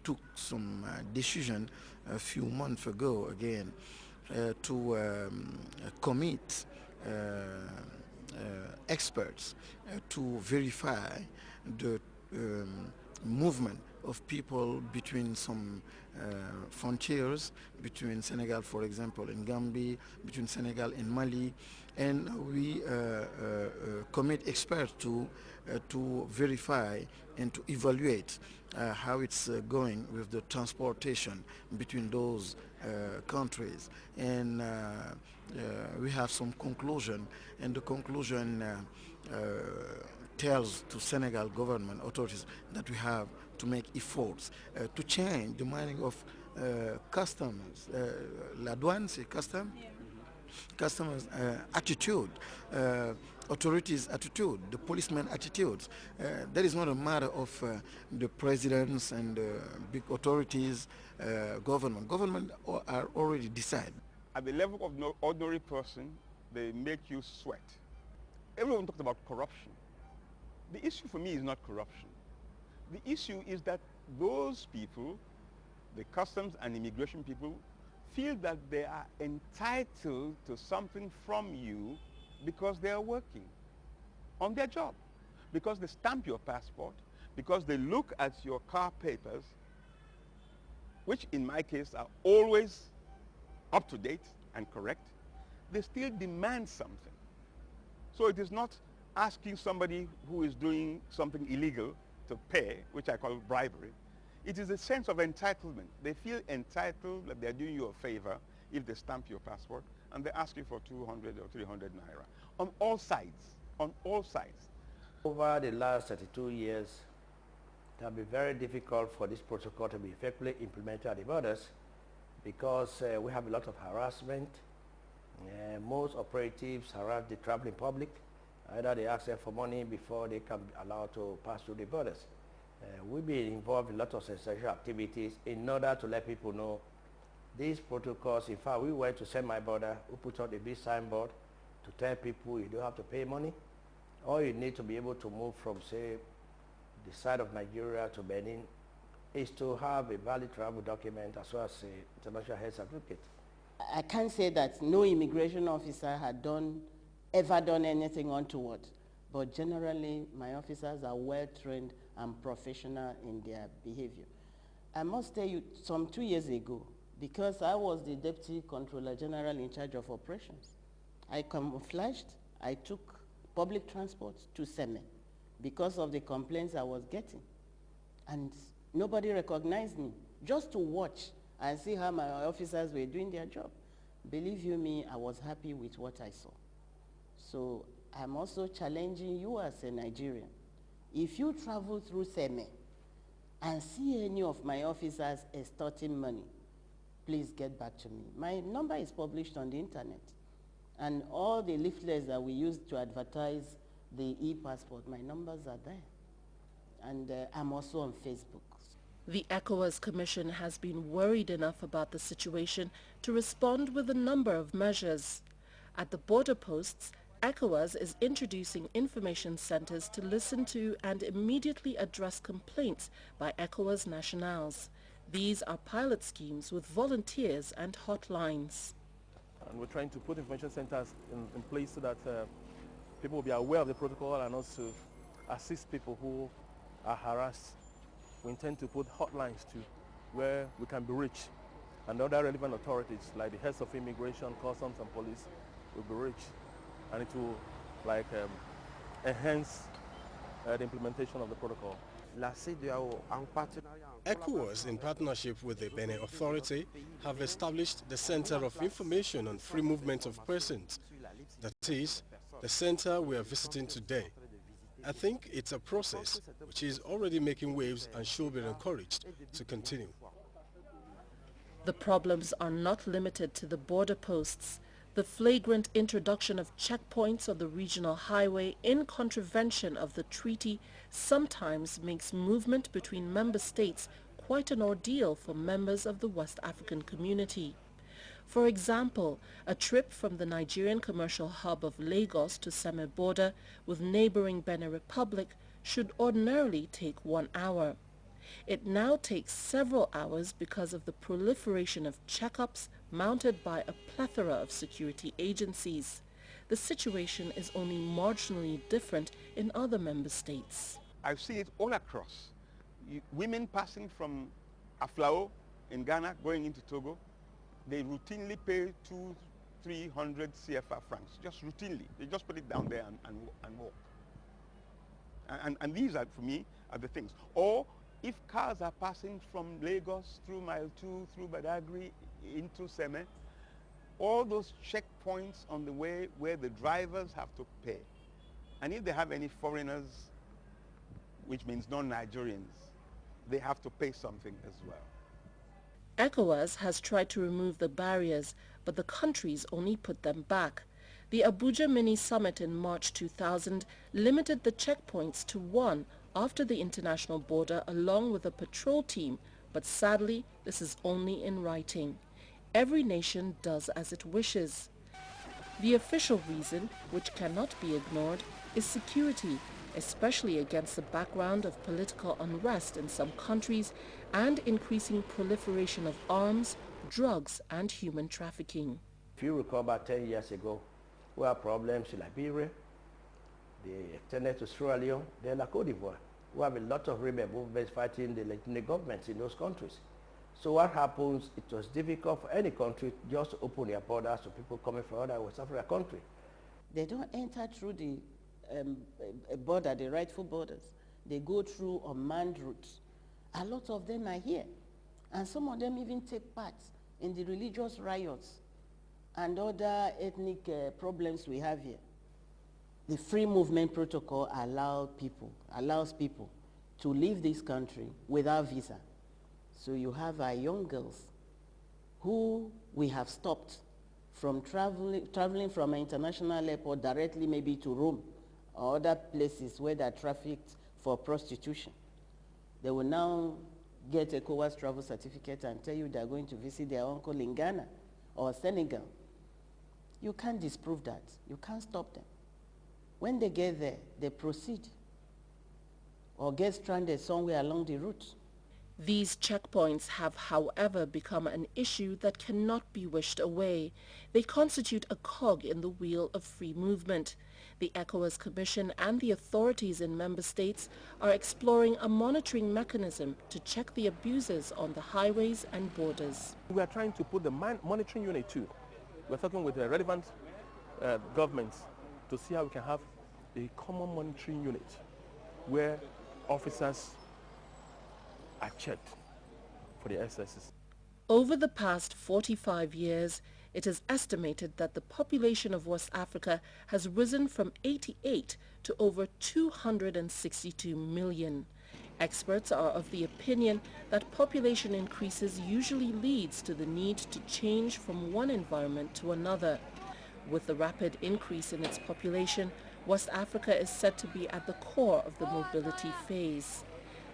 took some decision a few months ago again to commit experts to verify the movement of people between some frontiers, between Senegal, for example, and Gambia, between Senegal and Mali, and we commit experts to verify and to evaluate how it's going with the transportation between those countries. And we have some conclusion, and the conclusion tells to Senegal government authorities that we have to make efforts to change the meaning of customers, la douane, c'est custom? Yeah. Customers' attitude, authorities' attitude, the policeman attitudes. That is not a matter of the presidents and big authorities, government. Government are already decided. At the level of no ordinary person, they make you sweat. Everyone talks about corruption. The issue for me is not corruption. The issue is that those people, the customs and immigration people, feel that they are entitled to something from you because they are working on their job, because they stamp your passport, because they look at your car papers, which in my case are always up to date and correct. They still demand something. So it is not asking somebody who is doing something illegal to pay, which I call bribery. It is a sense of entitlement. They feel entitled that they're doing you a favor if they stamp your passport, and they ask you for 200 or 300 naira. On all sides, on all sides. Over the last 32 years, it has been very difficult for this protocol to be effectively implemented at the borders because we have a lot of harassment. Most operatives harass the traveling public. Either they ask them for money before they can be allowed to pass through the borders. We've been involved in a lot of sensational activities in order to let people know these protocols. In fact, we went to semi-border, we put out a big signboard to tell people you don't have to pay money. All you need to be able to move from, say, the side of Nigeria to Benin is to have a valid travel document as well as an international health certificate. I can't say that no immigration officer had ever done anything untoward, but generally my officers are well trained and professional in their behavior. I must tell you, some 2 years ago, because I was the Deputy Controller General in charge of operations, I camouflaged, I took public transport to Seme because of the complaints I was getting. And nobody recognized me, just to watch and see how my officers were doing their job. Believe you me, I was happy with what I saw. So I'm also challenging you as a Nigerian. If you travel through Seme and see any of my officers extorting money, please get back to me. My number is published on the internet. And all the leaflets that we use to advertise the e-passport, my numbers are there. And I'm also on Facebook. The ECOWAS Commission has been worried enough about the situation to respond with a number of measures. At the border posts, ECOWAS is introducing information centers to listen to and immediately address complaints by ECOWAS nationals. These are pilot schemes with volunteers and hotlines. And we're trying to put information centers in place so that people will be aware of the protocol and also assist people who are harassed. We intend to put hotlines to where we can be reached, and other relevant authorities like the heads of immigration, customs and police will be reached, and it will enhance the implementation of the protocol. ECOWAS, in partnership with the Benin Authority, have established the Center of Information on Free Movement of Persons. That is, the center we are visiting today. I think it's a process which is already making waves and should be encouraged to continue. The problems are not limited to the border posts. The flagrant introduction of checkpoints on the regional highway in contravention of the treaty sometimes makes movement between member states quite an ordeal for members of the West African community. For example, a trip from the Nigerian commercial hub of Lagos to Seme border with neighboring Benin Republic should ordinarily take 1 hour. It now takes several hours because of the proliferation of checkups mounted by a plethora of security agencies. The situation is only marginally different in other member states. I see it all across. Women passing from Aflao in Ghana going into Togo, they routinely pay 200-300 CFA francs, just routinely. They just put it down there and walk. And these are, for me, are the things. Or if cars are passing from Lagos through Mile 2, through Badagry into Seme, all those checkpoints on the way where the drivers have to pay. And if they have any foreigners, which means non-Nigerians, they have to pay something as well. ECOWAS has tried to remove the barriers, but the countries only put them back. The Abuja mini-summit in March 2000 limited the checkpoints to one after the international border along with a patrol team, but sadly this is only in writing. Every nation does as it wishes. The official reason, which cannot be ignored, is security, especially against the background of political unrest in some countries and increasing proliferation of arms, drugs and human trafficking. If you recall about 10 years ago, we had problems in Liberia, they extended to Sierra Leone, then Cote d'Ivoire. We have a lot of rebel movements fighting the governments in those countries. So what happens, it was difficult for any country just to open their borders to people coming from other West African countries. They don't enter through the border, the rightful borders. They go through unmanned routes. A lot of them are here. And some of them even take part in the religious riots and other ethnic problems we have here. The free movement protocol allows people to leave this country without visa. So you have our young girls who we have stopped from traveling from an international airport directly maybe to Rome or other places where they are trafficked for prostitution. They will now get a ECOWAS travel certificate and tell you they are going to visit their uncle in Ghana or Senegal. You can't disprove that. You can't stop them. When they get there, they proceed or get stranded somewhere along the route. These checkpoints have, however, become an issue that cannot be wished away. They constitute a cog in the wheel of free movement. The ECOWAS Commission and the authorities in member states are exploring a monitoring mechanism to check the abuses on the highways and borders. We are trying to put the monitoring unit too. We're talking with the relevant governments to see how we can have a common monitoring unit where officers are checked for the excesses. Over the past 45 years, it is estimated that the population of West Africa has risen from 88 to over 262 million. Experts are of the opinion that population increases usually leads to the need to change from one environment to another. With the rapid increase in its population, West Africa is said to be at the core of the mobility phase.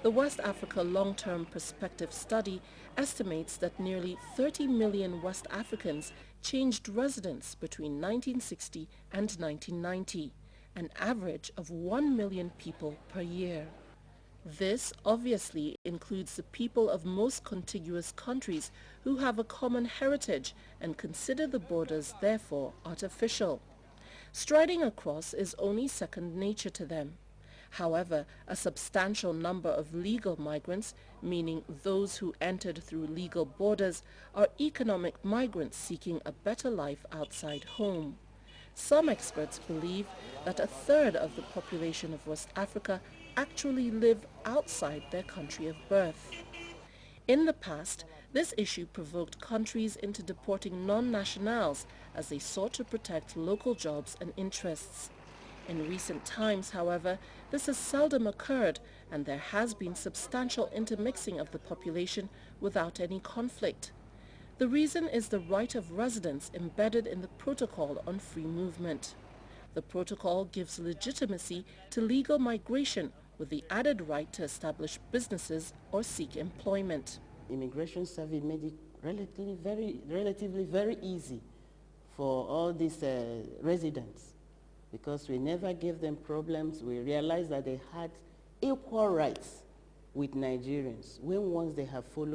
The West Africa Long-Term Perspective Study estimates that nearly 30 million West Africans changed residence between 1960 and 1990, an average of 1 million people per year. This obviously includes the people of most contiguous countries who have a common heritage and consider the borders therefore artificial. Striding across is only second nature to them. However, a substantial number of legal migrants, meaning those who entered through legal borders, are economic migrants seeking a better life outside home. Some experts believe that a third of the population of West Africa actually live outside their country of birth. In the past, this issue provoked countries into deporting non-nationals as they sought to protect local jobs and interests. In recent times, however, this has seldom occurred and there has been substantial intermixing of the population without any conflict. The reason is the right of residence embedded in the Protocol on Free Movement. The protocol gives legitimacy to legal migration with the added right to establish businesses or seek employment. Immigration Service made it relatively very easy for all these residents, because we never gave them problems. We realized that they had equal rights with Nigerians when once they have followed